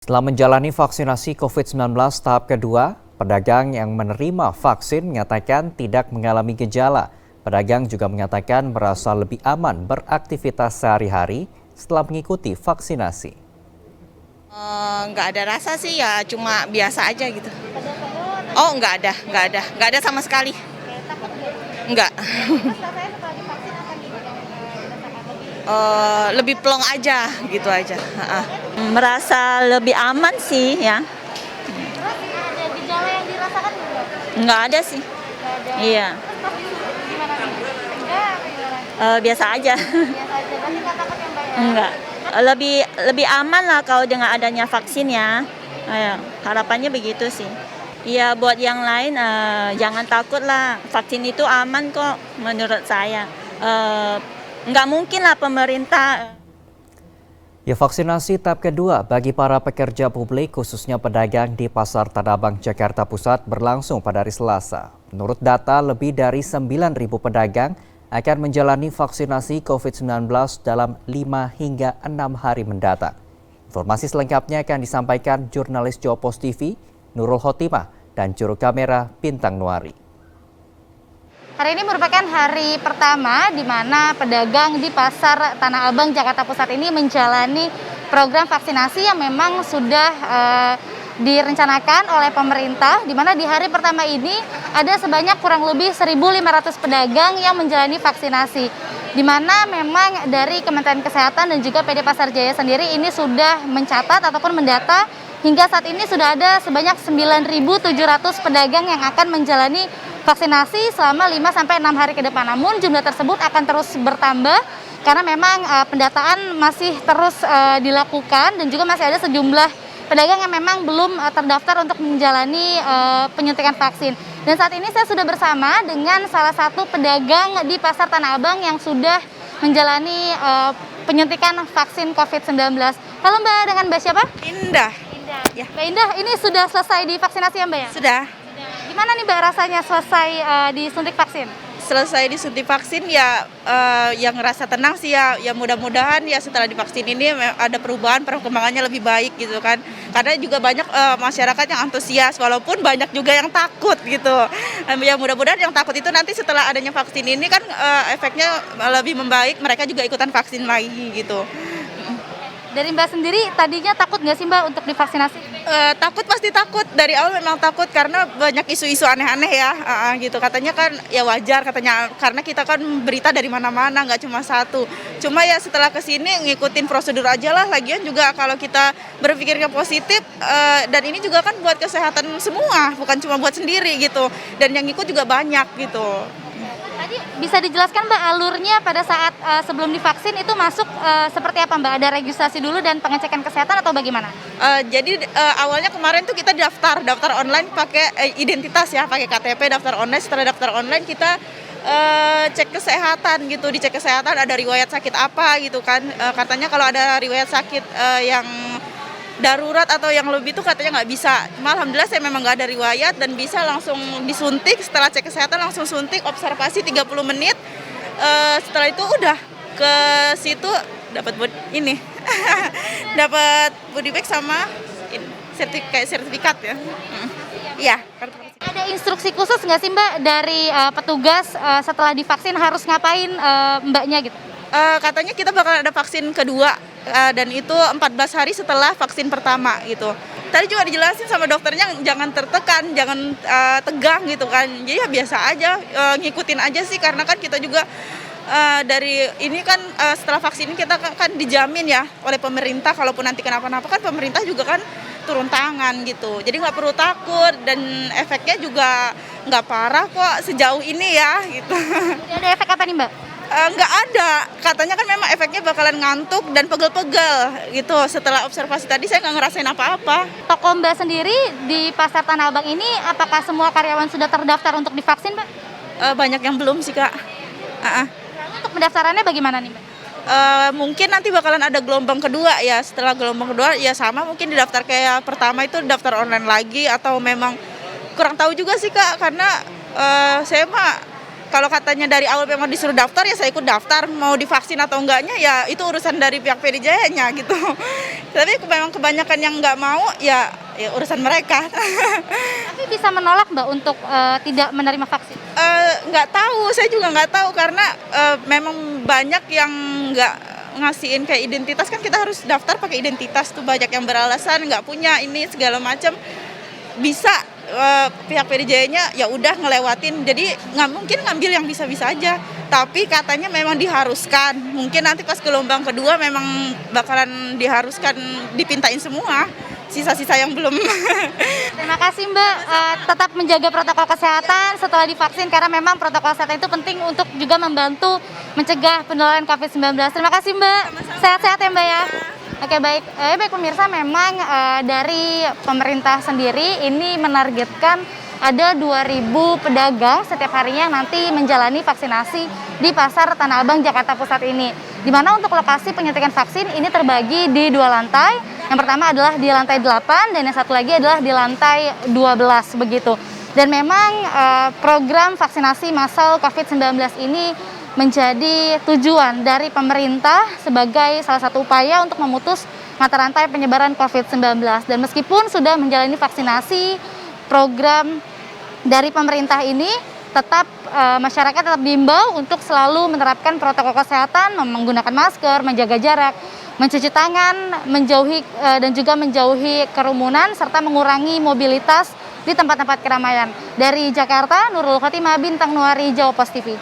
Setelah menjalani vaksinasi COVID-19 tahap kedua, pedagang yang menerima vaksin menyatakan tidak mengalami gejala. Pedagang juga menyatakan merasa lebih aman beraktivitas sehari-hari setelah mengikuti vaksinasi. Nggak ada rasa sih ya, cuma biasa aja gitu. Oh nggak ada sama sekali. Nggak. Lebih plong aja gitu aja. Merasa lebih aman sih ya. Ada gejala yang dirasakan nggak? Nggak ada sih. Nggak ada. Iya. Gimana nih? Enggak, apa gimana? Biasa aja. Biasa aja. Berarti nggak takut ya Mbak ya? Enggak. Lebih aman lah kalau dengan adanya vaksin ya. Harapannya begitu sih. Iya, buat yang lain jangan takut lah. Vaksin itu aman kok menurut saya. Nggak mungkin lah pemerintah. Ya, vaksinasi tahap kedua bagi para pekerja publik khususnya pedagang di Pasar Tanah Abang, Jakarta Pusat berlangsung pada hari Selasa. Menurut data, lebih dari 9.000 pedagang akan menjalani vaksinasi COVID-19 dalam 5 hingga 6 hari mendatang. Informasi selengkapnya akan disampaikan jurnalis Jawa Post TV, Nurul Khotimah, dan juru kamera Bintang Nuari. Hari ini merupakan hari pertama di mana pedagang di Pasar Tanah Abang, Jakarta Pusat ini menjalani program vaksinasi yang memang sudah direncanakan oleh pemerintah, di mana di hari pertama ini ada sebanyak kurang lebih 1.500 pedagang yang menjalani vaksinasi. Di mana memang dari Kementerian Kesehatan dan juga PD Pasar Jaya sendiri ini sudah mencatat ataupun mendata hingga saat ini sudah ada sebanyak 9.700 pedagang yang akan menjalani vaksinasi selama 5-6 hari ke depan. Namun jumlah tersebut akan terus bertambah karena memang pendataan masih terus dilakukan dan juga masih ada sejumlah pedagang yang memang belum terdaftar untuk menjalani penyuntikan vaksin. Dan saat ini saya sudah bersama dengan salah satu pedagang di Pasar Tanah Abang yang sudah menjalani penyuntikan vaksin COVID-19. Halo Mbak, dengan Mbak siapa? Indah. Ya. Mbak Indah, ini sudah selesai divaksinasi ya Mbak ya? Sudah. Gimana nih Mbak rasanya selesai disuntik vaksin? Selesai disuntik vaksin ya yang ngerasa tenang sih ya mudah-mudahan ya setelah divaksin ini ada perubahan perkembangannya lebih baik gitu kan, karena juga banyak masyarakat yang antusias walaupun banyak juga yang takut gitu. Ya mudah-mudahan yang takut itu nanti setelah adanya vaksin ini kan efeknya lebih membaik, mereka juga ikutan vaksin lagi gitu. Dari Mbak sendiri tadinya takut nggak sih Mbak untuk divaksinasi? Takut, pasti takut, dari awal memang takut karena banyak isu-isu aneh-aneh ya gitu, katanya kan ya wajar katanya karena kita kan berita dari mana-mana nggak cuma satu, cuma ya setelah kesini ngikutin prosedur aja lah, lagian juga kalau kita berpikirnya positif dan ini juga kan buat kesehatan semua bukan cuma buat sendiri gitu, dan yang ikut juga banyak gitu. Tadi bisa dijelaskan Mbak alurnya pada saat sebelum divaksin itu masuk seperti apa Mbak? Ada registrasi dulu dan pengecekan kesehatan atau bagaimana? Jadi awalnya kemarin tuh kita daftar online pakai identitas ya, pakai KTP, daftar online. Setelah daftar online kita cek kesehatan gitu, dicek kesehatan ada riwayat sakit apa gitu kan. Katanya kalau ada riwayat sakit yang darurat atau yang lebih itu katanya nggak bisa. Cuma alhamdulillah saya memang nggak ada riwayat dan bisa langsung disuntik. Setelah cek kesehatan langsung suntik, observasi 30 menit. Setelah itu udah ke situ dapat ini dapat body bag sama sertifikat ya. Iya. Ada instruksi khusus nggak sih Mbak dari petugas setelah divaksin harus ngapain Mbaknya gitu? Katanya kita bakal ada vaksin kedua dan itu 14 hari setelah vaksin pertama gitu. Tadi juga dijelasin sama dokternya jangan tertekan, jangan tegang gitu kan. Jadi ya biasa aja, ngikutin aja sih karena kan kita juga dari ini kan setelah vaksin ini kita kan dijamin ya oleh pemerintah, kalaupun nanti kenapa-napa kan pemerintah juga kan turun tangan gitu. Jadi nggak perlu takut dan efeknya juga nggak parah kok sejauh ini ya gitu. Ada efek apa nih Mbak? Nggak ada, katanya kan memang efeknya bakalan ngantuk dan pegel-pegel gitu. Setelah observasi tadi saya nggak ngerasain apa-apa. Toko Mbak sendiri di Pasar Tanah Abang ini apakah semua karyawan sudah terdaftar untuk divaksin Mbak? Banyak yang belum sih Kak. Lalu untuk pendaftarannya bagaimana nih Mbak? Mungkin nanti bakalan ada gelombang kedua ya. Setelah gelombang kedua ya sama mungkin didaftar kayak pertama itu daftar online lagi atau memang kurang tahu juga sih Kak, karena saya mah kalau katanya dari awal memang disuruh daftar, ya saya ikut daftar. Mau divaksin atau enggaknya, ya itu urusan dari pihak PD Jaya-nya gitu. Tapi memang kebanyakan yang nggak mau, ya urusan mereka. Tapi bisa menolak Mbak untuk tidak menerima vaksin? Nggak tahu, saya juga nggak tahu karena memang banyak yang nggak ngasihin kayak identitas, kan kita harus daftar pakai identitas tuh, banyak yang beralasan nggak punya ini segala macam. Bisa pihak PD Jaya-nya ya udah ngelewatin, jadi nggak mungkin ngambil yang bisa-bisa aja. Tapi katanya memang diharuskan, mungkin nanti pas gelombang kedua memang bakalan diharuskan dipintain semua, sisa-sisa yang belum. Terima kasih Mbak, tetap menjaga protokol kesehatan setelah divaksin karena memang protokol kesehatan itu penting untuk juga membantu mencegah penularan COVID-19. Terima kasih Mbak, sehat-sehat ya Mbak ya. Oke baik, baik pemirsa, memang dari pemerintah sendiri ini menargetkan ada 2.000 pedagang setiap harinya yang nanti menjalani vaksinasi di Pasar Tanah Abang, Jakarta Pusat ini. Di mana untuk lokasi penyuntikan vaksin ini terbagi di 2 lantai. Yang pertama adalah di lantai 8 dan yang satu lagi adalah di lantai 12 begitu. Dan memang program vaksinasi massal COVID-19 ini menjadi tujuan dari pemerintah sebagai salah satu upaya untuk memutus mata rantai penyebaran COVID-19. Dan meskipun sudah menjalani vaksinasi, program dari pemerintah ini tetap masyarakat tetap diimbau untuk selalu menerapkan protokol kesehatan, menggunakan masker, menjaga jarak, mencuci tangan, dan juga menjauhi kerumunan serta mengurangi mobilitas di tempat-tempat keramaian. Dari Jakarta, Nurul Khotimah, Bintang Nuari, Jawa Post TV.